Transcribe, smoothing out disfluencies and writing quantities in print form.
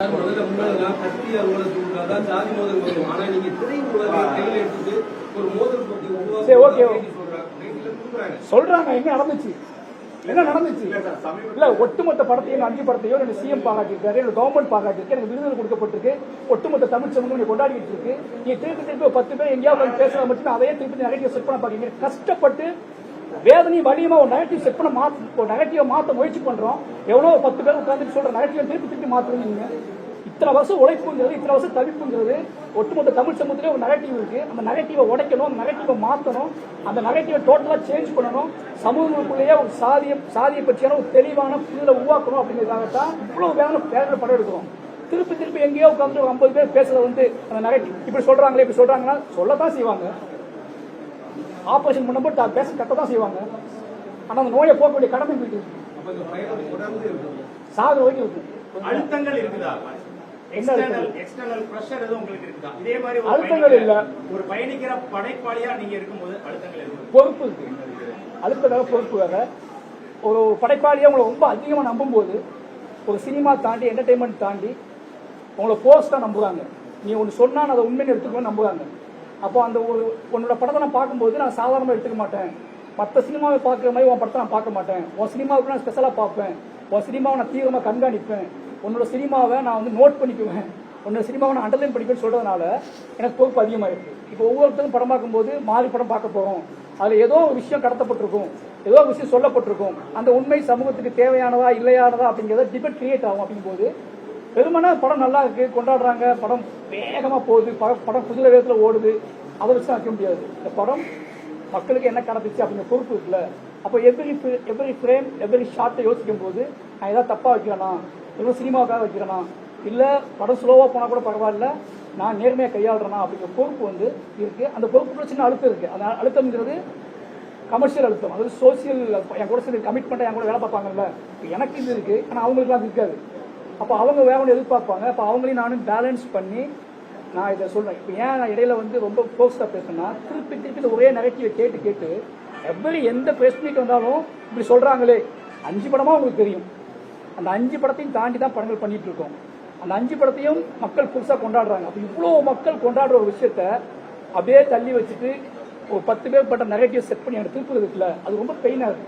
கத்தி அலுவலகத்துக்காக ஜாதி மோதல் வரும். ஆனா நீங்க திரை உலகம் கையில் எடுத்துட்டு ஒரு மோதல் போட்டி சொல்றாங்க. எங்க நடந்துச்சு? என்ன நடந்துச்சு? இல்ல ஒட்டுமொத்த படத்தையும் 5 படத்தையும் எனக்கு சிஎம் பாராட்டிருக்காரு, எனக்கு கவர்மெண்ட் பாராட்டிருக்கு, எனக்கு விருதுகள் கொடுக்கப்பட்டிருக்கு, ஒட்டுமொத்த தமிழ் சமூகம் கொண்டாடிட்டு இருக்கு. நீ திருப்பி 10 பேர் எங்கேயாவது பேசுறத மட்டும் அதையே திருப்பி நெகட்டிவ் செட் பண்ண பாக்கீங்க. கஷ்டப்பட்டு வேதனையும் வலியுமா ஒரு நெகட்டிவ் செட் பண்ண ஒரு நெகட்டிவ் மாத்த முயற்சி பண்றோம். எவ்வளவு 10 பேர் உட்கார்ந்து சொல்ற நெகட்டிவ் திருப்பி மாத்துறீங்க. இத்தனை வருஷம் உழைப்புங்கிறது, இத்தனை வருஷம் தவிப்புங்கிறது, ஒட்டுமொத்த தமிழ் சமூகத்திலே ஒரு நெகட்டிவ் இருக்கு. அந்த நெகட்டிவை உடைக்கணும், அந்த நெகட்டிவை மாற்றணும், அந்த நெகட்டிவை டோட்டலா சேஞ்ச் பண்ணணும். சமூகங்களுக்குள்ளேயே ஒரு சாதியை பற்றியான ஒரு தெளிவான புரிதலை உருவாக்கணும் அப்படிங்கிறதுக்காகத்தான் இவ்வளவு வேதனை படம் எடுக்கிறோம். திருப்பி எங்கேயோ உட்காந்து 50 பேர் பேசுறத அந்த நெகட்டிவ் இப்படி சொல்றாங்களே இப்படி சொல்றாங்கன்னா சொல்லத்தான் செய்வாங்க. ஆபரேஷன் பண்ணும்போது பேச கட்டதான் செய்வாங்க. ஆனா அந்த நோயை போக வேண்டிய கடமை போயிட்டு சாகு வரைக்கும் இருக்கு. அழுத்தங்கள் இருக்குதா? எக்ஸ்டர்னல் பிரஷர் எதுவும் உங்களுக்கு இருக்குதா? இதே மாதிரி அழுத்தங்கள் இல்ல. ஒரு பயணிக்கிற படைப்பாளியா நீங்க இருக்கும்போது அழுத்தங்கள் இருக்கு. பொறுப்பு இருக்கு. அழுத்ததாக பொறுப்பு வேற. ஒரு படைப்பாளியா உங்களை ரொம்ப அதிகமா நம்பும் போது, ஒரு சினிமா தாண்டி என்டர்டைன்மெண்ட் தாண்டி உங்களை போஸ்டா நம்புறாங்க. நீ ஒன்னு சொன்னா அதை உண்மையை எடுத்துக்கணும்னு நம்புறாங்க. அப்போ அந்த ஒரு உன்னோட படத்தை நான் பார்க்கும்போது நான் சாதாரணமாக எடுத்துக்க மாட்டேன். மற்ற சினிமாவை பார்க்குற மாதிரி உன் படத்தை நான் பார்க்க மாட்டேன். உன் சினிமாவுக்கு நான் ஸ்பெஷலாக பார்ப்பேன். உன் சினிமாவை நான் தீவிரமாக கண்காணிப்பேன். உன்னோட சினிமாவை நான் நோட் பண்ணிக்குவேன். உன்னோட சினிமாவை நான் அண்டர்லைன் பண்ணிப்பேன்னு சொல்றதுனால எனக்கு பொறுப்பு அதிகமாக இருக்கு. இப்போ ஒவ்வொருத்தரும் படம் பார்க்கும்போது மாறி படம் பார்க்க போறோம். அதுல ஏதோ ஒரு விஷயம் கடத்தப்பட்டிருக்கும், ஏதோ ஒரு விஷயம் சொல்லப்பட்டிருக்கும். அந்த உண்மை சமூகத்துக்கு தேவையானதா இல்லையானதா அப்படிங்கிறத டிபேட் கிரியேட் ஆகும். அப்படிங்கும்போது பெருமனா படம் நல்லா இருக்கு, கொண்டாடுறாங்க, படம் வேகமா போகுது, படம் குதிரை வேகத்தில் ஓடுது, அதை வச்சு வைக்க முடியாது. இந்த படம் மக்களுக்கு என்ன கடந்துச்சு அப்படிங்கிற பொறுப்பு இருக்குல்ல. அப்போ எவ்ரி ஃப்ரேம் எவ்ரி ஷார்ட்டை யோசிக்கும் போது நான் ஏதாவது தப்பா வைக்கிறேனா, இல்லை சினிமாவுக்காக வைக்கிறேனா, இல்ல படம் ஸ்லோவா போனா கூட பரவாயில்ல, நான் நேர்மையா கையாளுறேனா அப்படிங்கிற பொறுப்பு இருக்கு. அந்த பொறுப்புக்குள்ள சின்ன அழுத்தம் இருக்கு. அந்த அழுத்தம்ங்கிறது கமர்ஷியல் அழுத்தம், அதாவது சோசியல். என் கூட சில கமிட்மெண்ட் என் கூட வேலை பார்ப்பாங்கல்ல, எனக்கு இது இருக்கு, ஆனா அவங்களுக்கு அது இருக்காது. அப்போ அவங்க வேற ஒன்று எதிர்பார்ப்பாங்க. அப்போ அவங்களையும் நானும் பேலன்ஸ் பண்ணி நான் இதை சொல்றேன். இப்போ ஏன் நான் இடையில ரொம்ப போஸ்டா பேசுனா, திருப்பி ஒரே நெகட்டிவை கேட்டு எந்த பிரச்சனைக்கு வந்தாலும் இப்படி சொல்றாங்களே. 5 படமா உங்களுக்கு தெரியும். அந்த 5 படத்தையும் தாண்டி தான் படங்கள் பண்ணிட்டு இருக்கோம். அந்த 5 படத்தையும் மக்கள் புதுசா கொண்டாடுறாங்க. அப்போ இவ்வளவு மக்கள் கொண்டாடுற ஒரு விஷயத்த அப்படியே தள்ளி வச்சுட்டு ஒரு 10 பேர் பட்ட நெகட்டிவ் செட் பண்ணி எனக்கு திருப்பி இருக்குல்ல, அது ரொம்ப பெயினா இருக்கு.